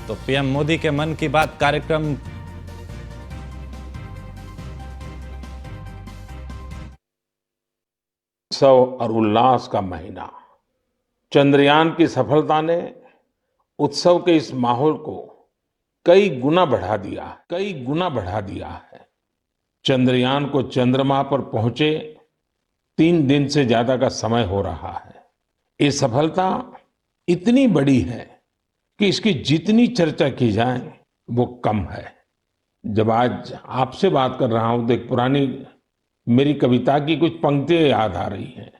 तो पीएम मोदी के मन की बात कार्यक्रम उत्सव और उल्लास का महीना। चंद्रयान की सफलता ने उत्सव के इस माहौल को कई गुना बढ़ा दिया है। चंद्रयान को चंद्रमा पर पहुंचे 3 दिन से ज्यादा का समय हो रहा है। ये सफलता इतनी बड़ी है कि इसकी जितनी चर्चा की जाए वो कम है। जब आज आपसे बात कर रहा हूं तो एक पुरानी मेरी कविता की कुछ पंक्तियां याद आ रही हैं।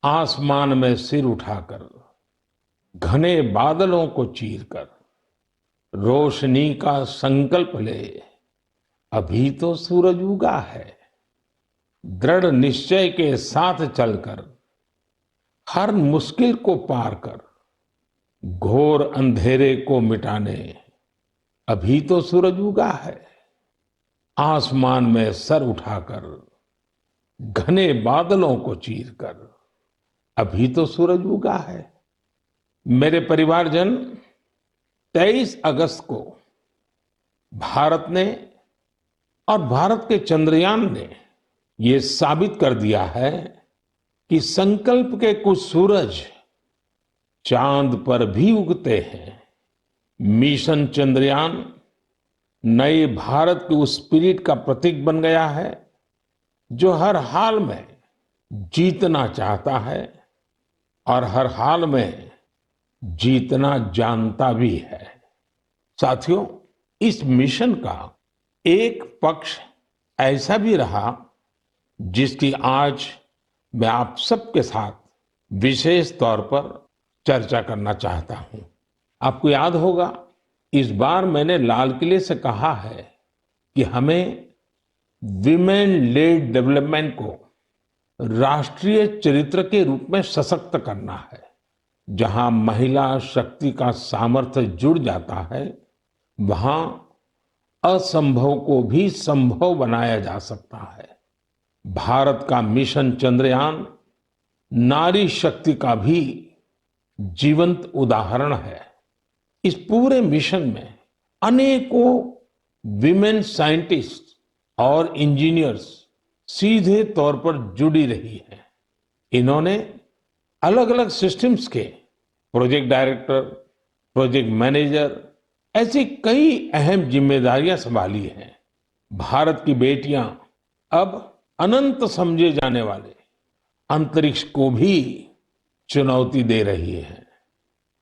आसमान में सिर उठाकर, घने बादलों को चीरकर, रोशनी का संकल्प ले, अभी तो सूरज उगा है। दृढ़ निश्चय के साथ चलकर, हर मुश्किल को पार कर, घोर अंधेरे को मिटाने, अभी तो सूरज उगा है। आसमान में सर उठाकर, घने बादलों को चीरकर, अभी तो सूरज उगा है। मेरे परिवारजन, 23 अगस्त को भारत ने और भारत के चंद्रयान ने ये साबित कर दिया है कि संकल्प के कुछ सूरज चांद पर भी उगते हैं। मिशन चंद्रयान नए भारत के उस स्पिरिट का प्रतीक बन गया है जो हर हाल में जीतना चाहता है और हर हाल में जीतना जानता भी है। साथियों, इस मिशन का एक पक्ष ऐसा भी रहा जिसकी आज मैं आप सबके साथ विशेष तौर पर चर्चा करना चाहता हूं। आपको याद होगा, इस बार मैंने लाल किले से कहा है कि हमें विमेन लेड डेवलपमेंट को राष्ट्रीय चरित्र के रूप में सशक्त करना है। जहां महिला शक्ति का सामर्थ्य जुड़ जाता है, वहां असंभव को भी संभव बनाया जा सकता है। भारत का मिशन चंद्रयान नारी शक्ति का भी जीवंत उदाहरण है। इस पूरे मिशन में अनेकों विमेन साइंटिस्ट और इंजीनियर्स सीधे तौर पर जुड़ी रही हैं। इन्होंने अलग अलग सिस्टम्स के प्रोजेक्ट डायरेक्टर, प्रोजेक्ट मैनेजर, ऐसी कई अहम जिम्मेदारियां संभाली हैं। भारत की बेटियां अब अनंत समझे जाने वाले अंतरिक्ष को भी चुनौती दे रही हैं।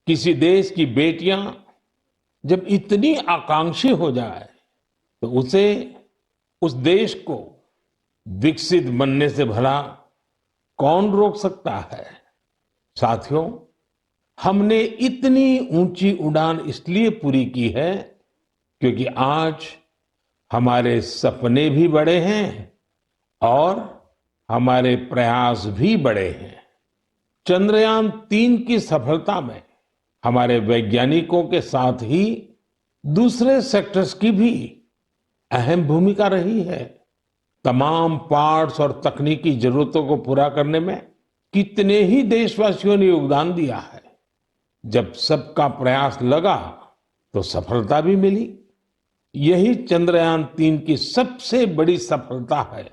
किसी देश की बेटियां जब इतनी आकांक्षी हो जाए तो उसे, उस देश को विकसित बनने से भला कौन रोक सकता है। साथियों, हमने इतनी ऊंची उड़ान इसलिए पूरी की है क्योंकि आज हमारे सपने भी बड़े हैं और हमारे प्रयास भी बड़े हैं। चंद्रयान 3 की सफलता में हमारे वैज्ञानिकों के साथ ही दूसरे सेक्टर्स की भी अहम भूमिका रही है। तमाम पार्ट्स और तकनीकी जरूरतों को पूरा करने में कितने ही देशवासियों ने योगदान दिया है। जब सबका प्रयास लगा तो सफलता भी मिली। यही चंद्रयान 3 की सबसे बड़ी सफलता है।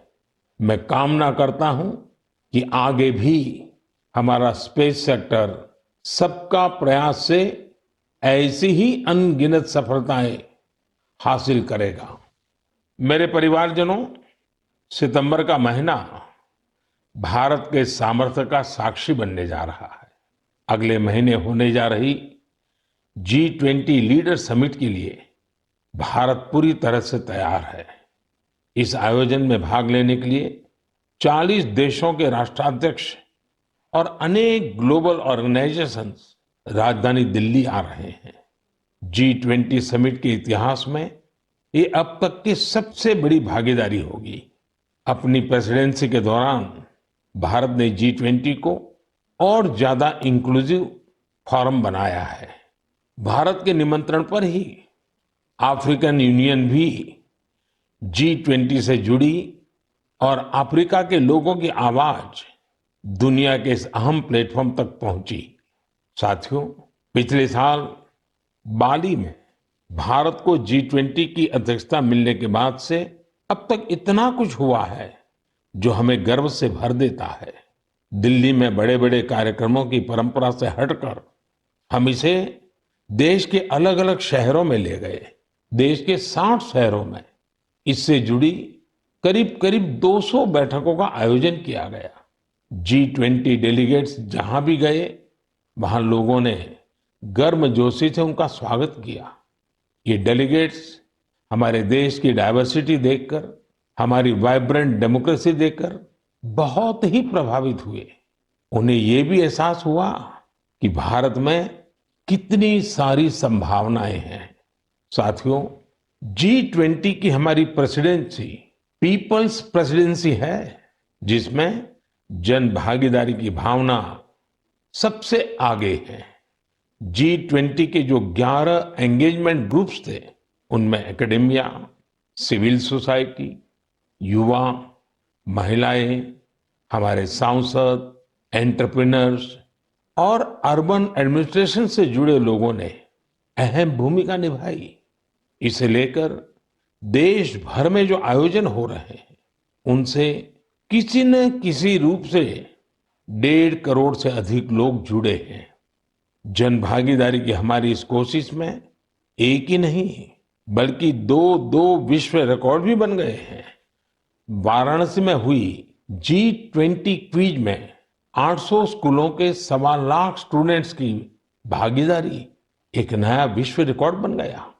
मैं कामना करता हूं कि आगे भी हमारा स्पेस सेक्टर सबका प्रयास से ऐसी ही अनगिनत सफलताएं हासिल करेगा। मेरे परिवारजनों, सितंबर का महीना भारत के सामर्थ्य का साक्षी बनने जा रहा है। अगले महीने होने जा रही G20 लीडर समिट के लिए भारत पूरी तरह से तैयार है। इस आयोजन में भाग लेने के लिए 40 देशों के राष्ट्राध्यक्ष और अनेक ग्लोबल ऑर्गेनाइजेशंस राजधानी दिल्ली आ रहे हैं। G20 समिट के इतिहास में ये अब तक की सबसे बड़ी भागीदारी होगी। अपनी प्रेसिडेंसी के दौरान भारत ने G20 को और ज्यादा इंक्लूसिव फोरम बनाया है। भारत के निमंत्रण पर ही अफ्रीकन यूनियन भी G20 से जुड़ी और अफ्रीका के लोगों की आवाज दुनिया के इस अहम प्लेटफॉर्म तक पहुंची। साथियों, पिछले साल बाली में भारत को G20 की अध्यक्षता मिलने के बाद से अब तक इतना कुछ हुआ है जो हमें गर्व से भर देता है। दिल्ली में बड़े बड़े कार्यक्रमों की परंपरा से हटकर हम इसे देश के अलग अलग शहरों में ले गए। देश के 60 शहरों में इससे जुड़ी करीब करीब 200 बैठकों का आयोजन किया गया। G20 डेलीगेट्स जहां भी गए वहां लोगों ने गर्मजोशी से उनका स्वागत किया। ये डेलीगेट्स हमारे देश की डाइवर्सिटी देखकर, हमारी वाइब्रेंट डेमोक्रेसी देखकर बहुत ही प्रभावित हुए। उन्हें ये भी एहसास हुआ कि भारत में कितनी सारी संभावनाएं हैं। साथियों, G20 की हमारी प्रेसिडेंसी पीपल्स प्रेसिडेंसी है, जिसमें जन भागीदारी की भावना सबसे आगे है। G20 के जो 11 एंगेजमेंट ग्रुप्स थे, उनमें एकेडेमिया, सिविल सोसाइटी, युवा, महिलाएं, हमारे सांसद, एंटरप्रेन्योर्स और अर्बन एडमिनिस्ट्रेशन से जुड़े लोगों ने अहम भूमिका निभाई। इसे लेकर देश भर में जो आयोजन हो रहे हैं, उनसे किसी न किसी रूप से 1.5 करोड़ से अधिक लोग जुड़े हैं। जन भागीदारी की हमारी इस कोशिश में एक ही नहीं बल्कि दो विश्व रिकॉर्ड भी बन गए हैं। वाराणसी में हुई G20 क्विज में 800 स्कूलों के 1.25 लाख स्टूडेंट्स की भागीदारी एक नया विश्व रिकॉर्ड बन गया।